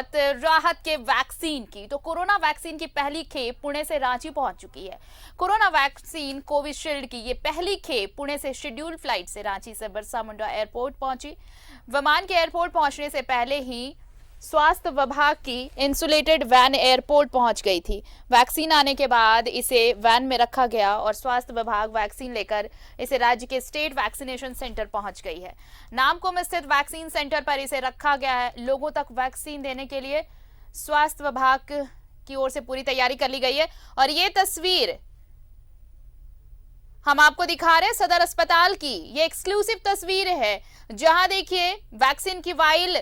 बात राहत के वैक्सीन की। तो कोरोना वैक्सीन की पहली खेप पुणे से रांची पहुंच चुकी है। कोरोना वैक्सीन कोविशील्ड की ये पहली खेप पुणे से शेड्यूल्ड फ्लाइट से रांची से बिरसा मुंडा एयरपोर्ट पहुंची। विमान के एयरपोर्ट पहुंचने से पहले ही स्वास्थ्य विभाग की इंसुलेटेड वैन एयरपोर्ट पहुंच गई थी। वैक्सीन आने के बाद इसे वैन में रखा गया और स्वास्थ्य विभाग वैक्सीन लेकर इसे राज्य के स्टेट वैक्सीनेशन सेंटर पहुंच गई है। नामकुम स्थित वैक्सीन सेंटर पर इसे रखा गया है। लोगों तक वैक्सीन देने के लिए स्वास्थ्य विभाग की ओर से पूरी तैयारी कर ली गई है। और ये तस्वीर हम आपको दिखा रहे हैं सदर अस्पताल की। ये एक्सक्लूसिव तस्वीर है जहां देखिए वैक्सीन की वाइल,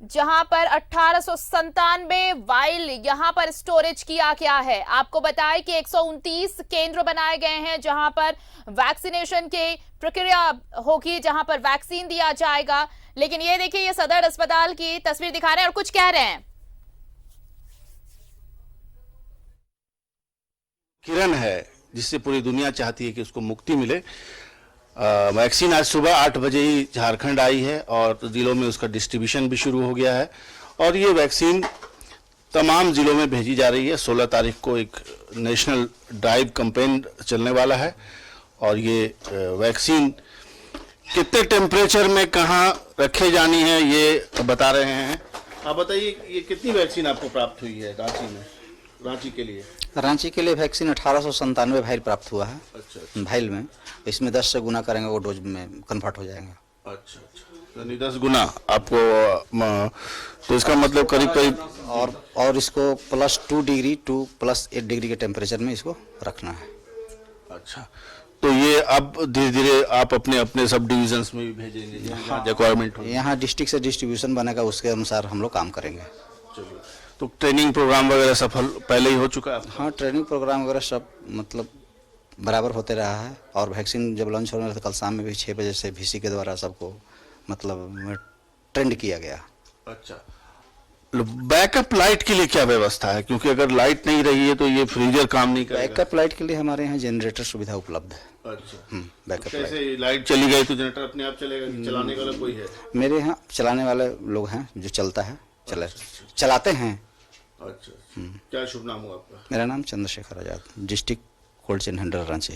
जहां पर 1897 वाइल यहां पर स्टोरेज किया गया है। आपको बताएं कि 129 केंद्र बनाए गए हैं जहां पर वैक्सीनेशन की प्रक्रिया होगी, जहां पर वैक्सीन दिया जाएगा। लेकिन ये देखिए, ये सदर अस्पताल की तस्वीर दिखा रहे हैं और कुछ कह रहे हैं। किरण है जिससे पूरी दुनिया चाहती है कि उसको मुक्ति मिले। वैक्सीन आज सुबह 8 बजे ही झारखंड आई है और जिलों में उसका डिस्ट्रीब्यूशन भी शुरू हो गया है और ये वैक्सीन तमाम जिलों में भेजी जा रही है। 16 तारीख को एक नेशनल ड्राइव कैंपेन चलने वाला है और ये वैक्सीन कितने टेम्परेचर में कहाँ रखे जानी है ये बता रहे हैं। आप बताइए, ये कितनी वैक्सीन आपको प्राप्त हुई है रांची में? रांची के लिए वैक्सीन 1897 भाइल प्राप्त हुआ है। अच्छा। भाइल में इसमें 10 से गुना करेंगे वो डोज में कन्वर्ट हो जाएंगे। अच्छा। यानी 10 गुना आपको, तो इसका मतलब करीब और इसको +2 डिग्री टू +8 डिग्री के टेम्परेचर में इसको रखना है। अच्छा, तो ये अब धीरे धीरे आप अपने अपने सब डिविजन्स में भी भेजेंगे जहाँ रिक्वायरमेंट हो? यहाँ डिस्ट्रिक्ट से डिस्ट्रीब्यूशन बनेगा, उसके अनुसार हम लोग काम करेंगे। चलिए, तो ट्रेनिंग प्रोग्राम वगैरह सफल पहले ही हो चुका है? हाँ, ट्रेनिंग प्रोग्राम वगैरह सब मतलब बराबर होते रहा है और वैक्सीन जब लॉन्च होने था कल शाम में भी 6 बजे से VC के द्वारा सबको मतलब ट्रेंड किया गया। अच्छा, बैकअप लाइट के लिए क्या व्यवस्था है? क्योंकि अगर लाइट नहीं रही है तो ये फ्रीजर काम नहीं करेगा। बैकअप लाइट के लिए हमारे यहाँ जनरेटर सुविधा उपलब्ध है। अच्छा, बैकअप तो कैसे लाइट चली गई तो जनरेटर अपने आप चलेगा कि चलाने वाला कोई है? मेरे यहाँ चलाने वाले लोग हैं जो चलता है, चलाते हैं। अच्छा, क्या शुभ नाम हुआ आपका? मेरा नाम Chandrashekhar Azad, district cold chain handler Ranchi.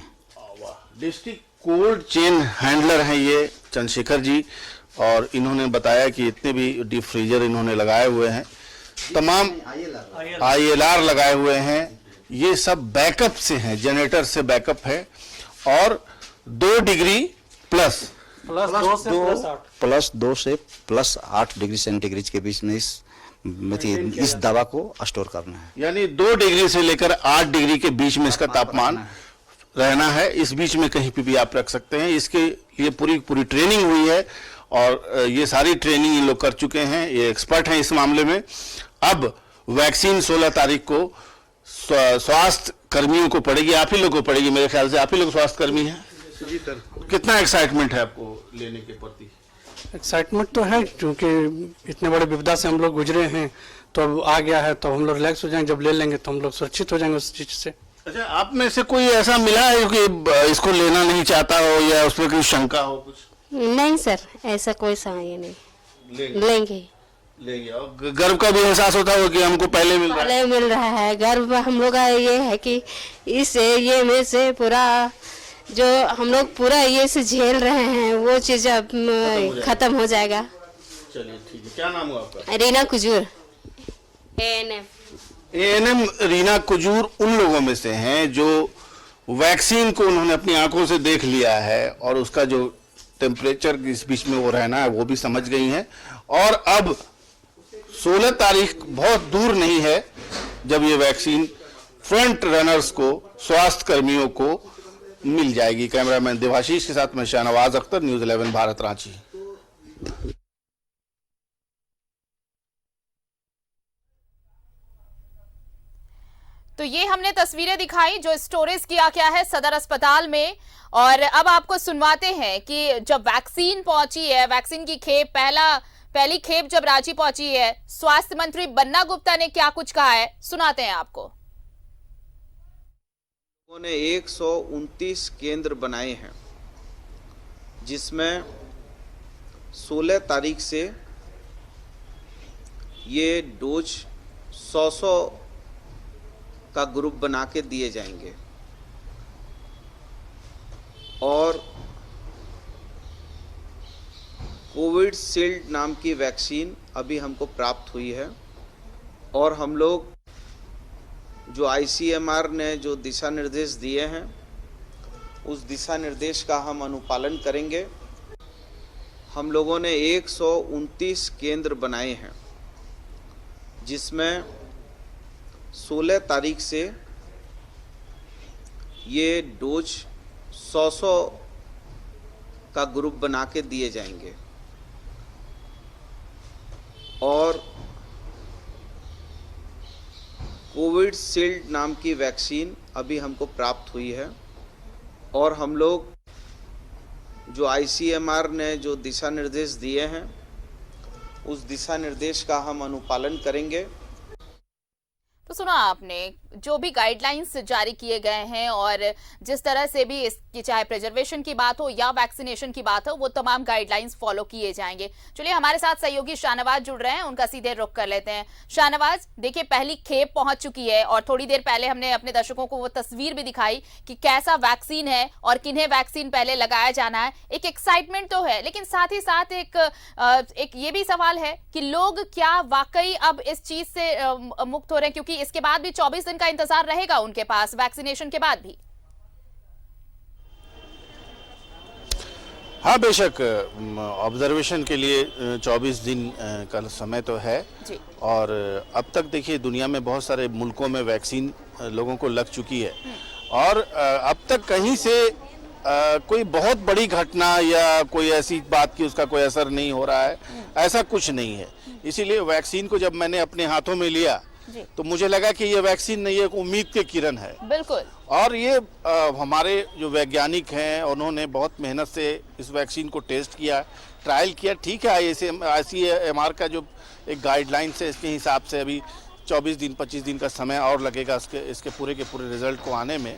District cold chain handler हैं ये चंद्रशेखर जी, और इन्होंने बताया कि इतने भी डीप फ्रीजर इन्होंने लगाए हुए हैं, तमाम ILR लगाए हुए हैं। ये सब बैकअप से हैं, जनरेटर से बैकअप है और 2 डिग्री +2 से +8 डिग्री सेंटीग्रेड के बीच में इस दवा को स्टोर करना है। यानी 2 डिग्री से लेकर 8 डिग्री के बीच में इसका तापमान रहना है। इस बीच में कहीं पे भी आप रख सकते हैं। इसके लिए पूरी ट्रेनिंग हुई है और ये सारी ट्रेनिंग इन लोग कर चुके हैं, ये एक्सपर्ट हैं इस मामले में। अब वैक्सीन 16 तारीख को स्वास्थ्य कर्मियों को पड़ेगी, आप ही लोग को पड़ेगी। मेरे ख्याल से आप ही लोग स्वास्थ्य कर्मी हैं जी सर। कितना एक्साइटमेंट है आपको लेने के प्रति? एक्साइटमेंट तो है, क्योंकि इतने बड़े विपदा से हम लोग गुजरे हैं, तो अब आ गया है तो हम लोग रिलैक्स हो जाएंगे। जब ले लेंगे तो हम लोग सुरक्षित हो जाएंगे उस चीज से। अच्छा, आप में से कोई ऐसा मिला है कि इसको लेना नहीं चाहता हो या उस पर कोई शंका हो कुछ? नहीं सर, ऐसा कोई ये नहीं। लेंगे और गर्व का भी एहसास होता हो कि हमको पहले मिल रहा है। गर्व हम लोग का ये है कि इस ये में से पूरा जो हम लोग पूरा ये से झेल रहे हैं वो चीज अब खत्म हो जाएगा। चलिए ठीक है। क्या नाम हुआ आपका? रीना कुजूर, ANM रीना कुजूर उन लोगों में से हैं जो वैक्सीन को उन्होंने अपनी आंखों से देख लिया है और उसका जो टेम्परेचर इस बीच में वो रहना है वो भी समझ गई हैं। और अब 16 तारीख बहुत दूर नहीं है जब ये वैक्सीन फ्रंट रनर्स को, स्वास्थ्य कर्मियों को मिल जाएगी। कैमरामैन देवाशीष के साथ मैं शाहनवाज अख्तर, न्यूज़ 11 भारत, रांची। तो ये हमने तस्वीरें दिखाई जो स्टोरेज किया गया है सदर अस्पताल में। और अब आपको सुनवाते हैं कि जब वैक्सीन पहुंची है, वैक्सीन की खेप पहली खेप जब रांची पहुंची है, स्वास्थ्य मंत्री बन्ना गुप्ता ने क्या कुछ कहा है, सुनाते हैं आपको। लोगों ने 129 केंद्र बनाए हैं, जिसमें 16 तारीख से ये डोज 100 का ग्रुप बना के दिए जाएंगे और कोविशील्ड नाम की वैक्सीन अभी हमको प्राप्त हुई है और हम लोग जो ICMR ने जो दिशा निर्देश दिए हैं उस दिशा निर्देश का हम अनुपालन करेंगे। हम लोगों ने 129 केंद्र बनाए हैं जिसमें 16 तारीख से ये डोज 100 का ग्रुप बना के दिए जाएंगे और कोविशील्ड नाम की वैक्सीन अभी हमको प्राप्त हुई है और हम लोग जो ICMR ने जो दिशा निर्देश दिए हैं उस दिशा निर्देश का हम अनुपालन करेंगे। तो सुना आपने जो भी गाइडलाइंस जारी किए गए हैं और जिस तरह से भी इसकी चाहे प्रिजर्वेशन की बात हो या वैक्सीनेशन की बात हो वो तमाम गाइडलाइंस फॉलो किए जाएंगे। चलिए हमारे साथ सहयोगी शाहनवाज जुड़ रहे हैं, उनका सीधे रुख कर लेते हैं। शाहनवाज, देखिए पहली खेप पहुंच चुकी है और थोड़ी देर पहले हमने अपने दर्शकों को वो तस्वीर भी दिखाई कि कैसा वैक्सीन है और किन्हें वैक्सीन पहले लगाया जाना है। एक एक्साइटमेंट तो है, लेकिन साथ ही साथ एक ये भी सवाल है कि लोग क्या वाकई अब इस चीज से मुक्त हो रहे हैं, क्योंकि इसके बाद भी 24 दिन का इंतजार रहेगा उनके पास वैक्सीनेशन के बाद भी। हाँ, बेशक ऑब्जर्वेशन के लिए 24 दिन का समय तो है जी। और अब तक देखिए दुनिया में बहुत सारे मुल्कों में वैक्सीन लोगों को लग चुकी है और अब तक कहीं से कोई बहुत बड़ी घटना या कोई ऐसी बात की उसका कोई असर नहीं हो रहा है, ऐसा कुछ नहीं है। इसीलिए वैक्सीन को जब मैंने अपने हाथों में लिया तो मुझे लगा कि ये वैक्सीन नहीं, एक उम्मीद के किरण है। बिल्कुल। और ये हमारे जो वैज्ञानिक हैं उन्होंने बहुत मेहनत से इस वैक्सीन को टेस्ट किया, ट्रायल किया। ठीक है, ICMR का जो एक गाइडलाइन है इसके हिसाब से अभी 24 दिन 25 दिन का समय और लगेगा इसके पूरे के पूरे रिजल्ट को आने में।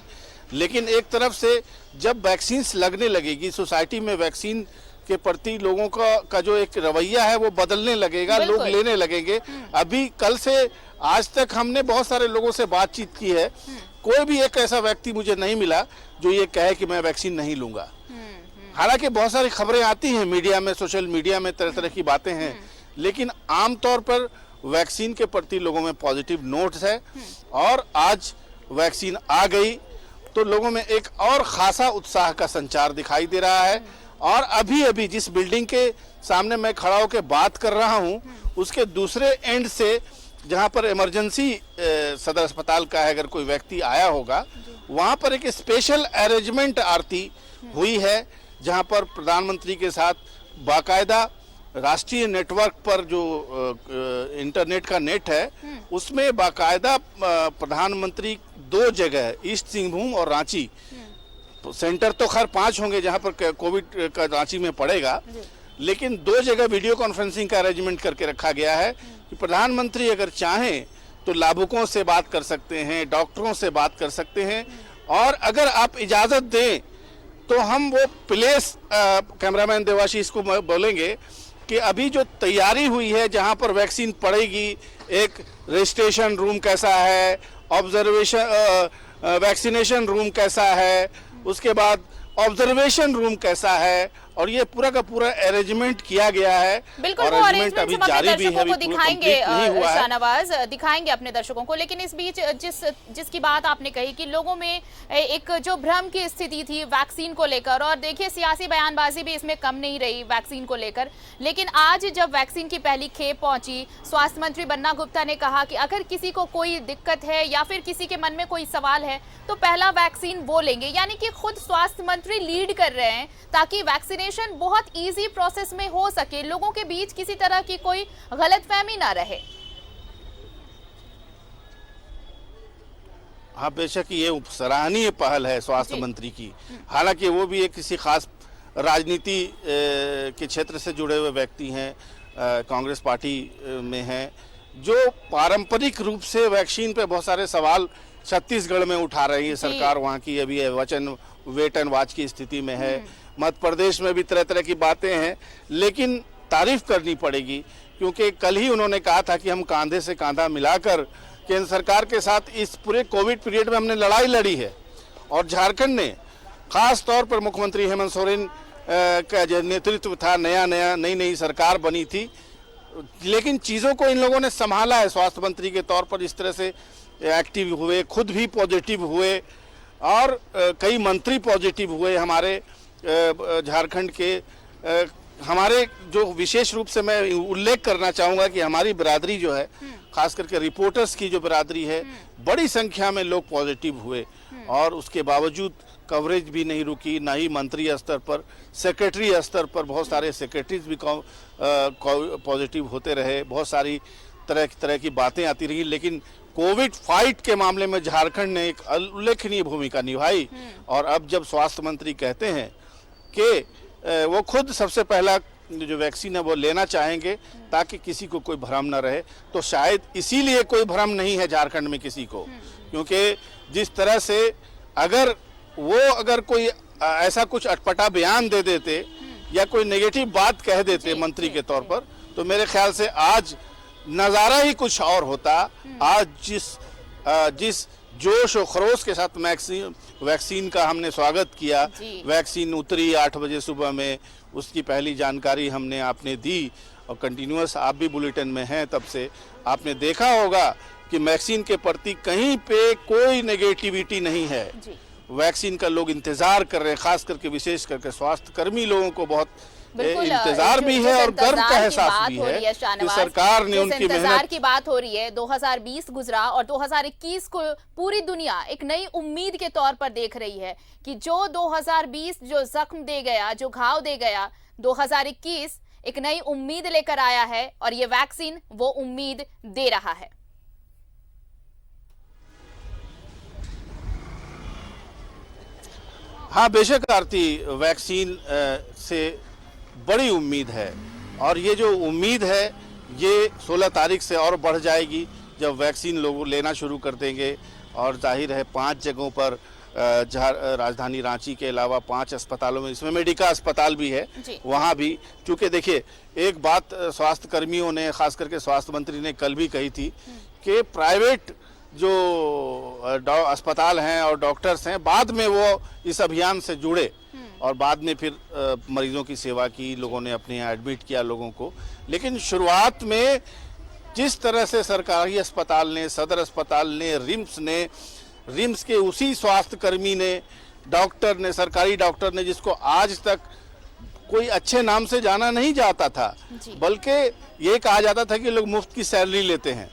लेकिन एक तरफ से जब वैक्सीन्स लगने लगेगी, सोसाइटी में वैक्सीन के प्रति लोगों का जो एक रवैया है वो बदलने लगेगा, लोग लेने लगेंगे। अभी कल से आज तक हमने बहुत सारे लोगों से बातचीत की है, कोई भी एक ऐसा व्यक्ति मुझे नहीं मिला जो ये कहे कि मैं वैक्सीन नहीं लूंगा। हालांकि बहुत सारी खबरें आती हैं मीडिया में, सोशल मीडिया में तरह तरह की बातें हैं, लेकिन आमतौर पर वैक्सीन के प्रति लोगों में पॉजिटिव नोट्स है और आज वैक्सीन आ गई तो लोगों में एक और खासा उत्साह का संचार दिखाई दे रहा है। और अभी जिस बिल्डिंग के सामने मैं खड़ा होकर बात कर रहा हूं उसके दूसरे एंड से जहां पर इमरजेंसी सदर अस्पताल का है, अगर कोई व्यक्ति आया होगा वहां पर एक स्पेशल अरेंजमेंट आरती हुई है जहां पर प्रधानमंत्री के साथ बाकायदा राष्ट्रीय नेटवर्क पर जो इंटरनेट का नेट है उसमें बाकायदा प्रधानमंत्री 2 जगह ईस्ट सिंहभूम और रांची, सेंटर तो खैर 5 होंगे जहां पर कोविड का रांची में पड़ेगा, लेकिन 2 जगह वीडियो कॉन्फ्रेंसिंग का अरेंजमेंट करके रखा गया है कि प्रधानमंत्री अगर चाहें तो लाभुकों से बात कर सकते हैं, डॉक्टरों से बात कर सकते हैं और अगर आप इजाज़त दें तो हम वो प्लेस कैमरामैन देवाशीष को बोलेंगे कि अभी जो तैयारी हुई है जहां पर वैक्सीन पड़ेगी, एक रजिस्ट्रेशन रूम कैसा है, वैक्सीनेशन रूम कैसा है, उसके बाद ऑब्जर्वेशन रूम कैसा है और ये पूरा का पूरा अरेंजमेंट किया गया है। बिल्कुल, और वो अरेंजमेंट अभी जारी भी है, को दिखाएंगे शाहनवाज, दिखाएंगे अपने दर्शकों को। लेकिन इस बीच जिसकी बात आपने कही कि लोगों में एक जो भ्रम की स्थिति थी वैक्सीन को लेकर, और देखिए सियासी बयानबाजी भी इसमें कम नहीं रही वैक्सीन को लेकर, लेकिन आज जब वैक्सीन की पहली खेप पहुंची, स्वास्थ्य मंत्री बन्ना गुप्ता ने कहा कि अगर किसी को कोई दिक्कत है या फिर किसी के मन में कोई सवाल है तो पहला वैक्सीन वो लेंगे। यानी कि खुद स्वास्थ्य मंत्री लीड कर रहे हैं ताकि वैक्सीनेशन बहुत इजी प्रोसेस में हो सके, लोगों के बीच किसी तरह की कोई गलतफहमी ना रहे। हाँ, बेशक ये सराहनीय पहल है स्वास्थ्य मंत्री की। हालांकि वो भी एक किसी खास राजनीति के क्षेत्र से जुड़े हुए व्यक्ति हैं, कांग्रेस पार्टी में हैं, जो पारंपरिक रूप से वैक्सीन पे बहुत सारे सवाल छत्तीसगढ़ में उठा रही है सरकार, वहाँ की अभी वेट एंड वॉच की स्थिति में है। मध्य प्रदेश में भी तरह तरह की बातें हैं, लेकिन तारीफ करनी पड़ेगी, क्योंकि कल ही उन्होंने कहा था कि हम कंधे से कंधा मिलाकर केंद्र सरकार के साथ इस पूरे कोविड पीरियड में हमने लड़ाई लड़ी है। और झारखंड ने खास तौर पर मुख्यमंत्री हेमंत सोरेन का जो नेतृत्व था, नई नई सरकार बनी थी, लेकिन चीज़ों को इन लोगों ने संभाला है। स्वास्थ्य मंत्री के तौर पर इस तरह से एक्टिव हुए, खुद भी पॉजिटिव हुए और कई मंत्री पॉजिटिव हुए हमारे झारखंड के। हमारे जो विशेष रूप से मैं उल्लेख करना चाहूँगा कि हमारी बिरादरी जो है, खास करके रिपोर्टर्स की जो बिरादरी है, बड़ी संख्या में लोग पॉजिटिव हुए और उसके बावजूद कवरेज भी नहीं रुकी। ना ही मंत्री स्तर पर, सेक्रेटरी स्तर पर बहुत सारे सेक्रेटरीज भी पॉजिटिव होते रहे, बहुत सारी तरह की बातें आती रही, लेकिन कोविड फाइट के मामले में झारखंड ने एक उल्लेखनीय भूमिका निभाई। और अब जब स्वास्थ्य मंत्री कहते हैं कि वो खुद सबसे पहला जो वैक्सीन है वो लेना चाहेंगे ताकि किसी को कोई भ्रम न रहे, तो शायद इसीलिए कोई भ्रम नहीं है झारखंड में किसी को, क्योंकि जिस तरह से अगर कोई ऐसा कुछ अटपटा बयान दे देते या कोई नेगेटिव बात कह देते मंत्री के तौर पर, तो मेरे ख्याल से आज नज़ारा ही कुछ और होता। आज जिस जोश और खरोश के साथ वैक्सीन का हमने स्वागत किया, वैक्सीन उतरी 8 बजे सुबह में, उसकी पहली जानकारी आपने दी और कंटिन्यूअस आप भी बुलेटिन में हैं, तब से आपने देखा होगा कि वैक्सीन के प्रति कहीं पे कोई नेगेटिविटी नहीं है। वैक्सीन का लोग इंतजार कर रहे हैं, खास करके विशेष करके स्वास्थ्य कर्मी लोगों को बहुत इंतजार भी है और गर्व का एहसास भी है कि सरकार ने उनकी मेहनत की बात हो रही है। 2020 गुजरा और 2021 को पूरी दुनिया एक नई उम्मीद के तौर पर देख रही है कि जो 2020 जो जख्म दे गया, जो घाव दे गया, 2021 एक नई उम्मीद लेकर आया है और ये वैक्सीन वो उम्मीद दे रहा है। हाँ, बेशक आरती, वैक्सीन से बड़ी उम्मीद है और ये जो उम्मीद है ये 16 तारीख से और बढ़ जाएगी जब वैक्सीन लोग लेना शुरू कर देंगे। और जाहिर है 5 जगहों पर राजधानी रांची के अलावा 5 अस्पतालों में, इसमें मेडिका अस्पताल भी है, वहाँ भी, क्योंकि देखिए एक बात स्वास्थ्य कर्मियों ने, खास करके स्वास्थ्य मंत्री ने कल भी कही थी कि प्राइवेट जो अस्पताल हैं और डॉक्टर्स हैं, बाद में वो इस अभियान से जुड़े और बाद में फिर मरीजों की सेवा की, लोगों ने अपने यहाँ एडमिट किया लोगों को। लेकिन शुरुआत में जिस तरह से सरकारी अस्पताल ने, सदर अस्पताल ने, रिम्स के उसी स्वास्थ्य कर्मी ने, डॉक्टर ने, सरकारी डॉक्टर ने, जिसको आज तक कोई अच्छे नाम से जाना नहीं जाता था, बल्कि ये कहा जाता था कि लोग मुफ्त की सैलरी लेते हैं।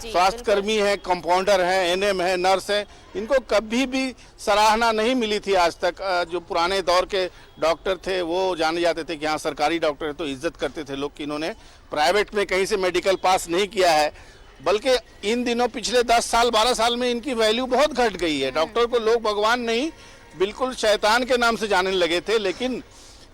स्वास्थ्य कर्मी हैं, कंपाउंडर हैं, एनएम हैं, नर्स हैं, इनको कभी भी सराहना नहीं मिली थी आज तक। जो पुराने दौर के डॉक्टर थे वो जाने जाते थे कि हाँ सरकारी डॉक्टर है, तो इज्जत करते थे लोग कि इन्होंने प्राइवेट में कहीं से मेडिकल पास नहीं किया है। बल्कि इन दिनों पिछले 10 साल 12 साल में इनकी वैल्यू बहुत घट गई है। डॉक्टर को लोग भगवान नहीं, बिल्कुल शैतान के नाम से जाने लगे थे, लेकिन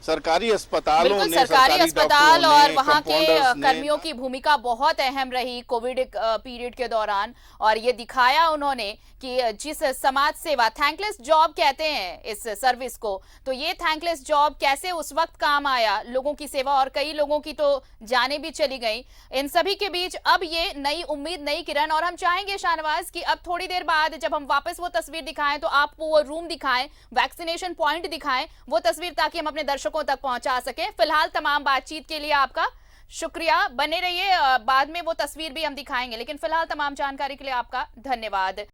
सरकारी अस्पतालों ने, सरकारी अस्पताल और वहाँ के कर्मियों की भूमिका बहुत अहम रही कोविड पीरियड के दौरान। और ये दिखाया उन्होंने कि जिस समाज सेवा, थैंकलेस जॉब कहते हैं इस सर्विस को, तो ये थैंकलेस जॉब कैसे उस वक्त काम आया, लोगों की सेवा, और कई लोगों की तो जानें भी चली गई। इन सभी के बीच अब ये नई उम्मीद, नई किरण। और हम चाहेंगे शाहनवाज कि अब थोड़ी देर बाद जब हम वापस वो तस्वीर दिखाएं तो आप वो रूम दिखाएं, वैक्सीनेशन पॉइंट दिखाएं, वो तस्वीर, ताकि हम अपने दर्शकों तक पहुंचा सकें। फिलहाल तमाम बातचीत के लिए आपका शुक्रिया, बने रहिए, बाद में वो तस्वीर भी हम दिखाएंगे, लेकिन फिलहाल तमाम जानकारी के लिए आपका धन्यवाद।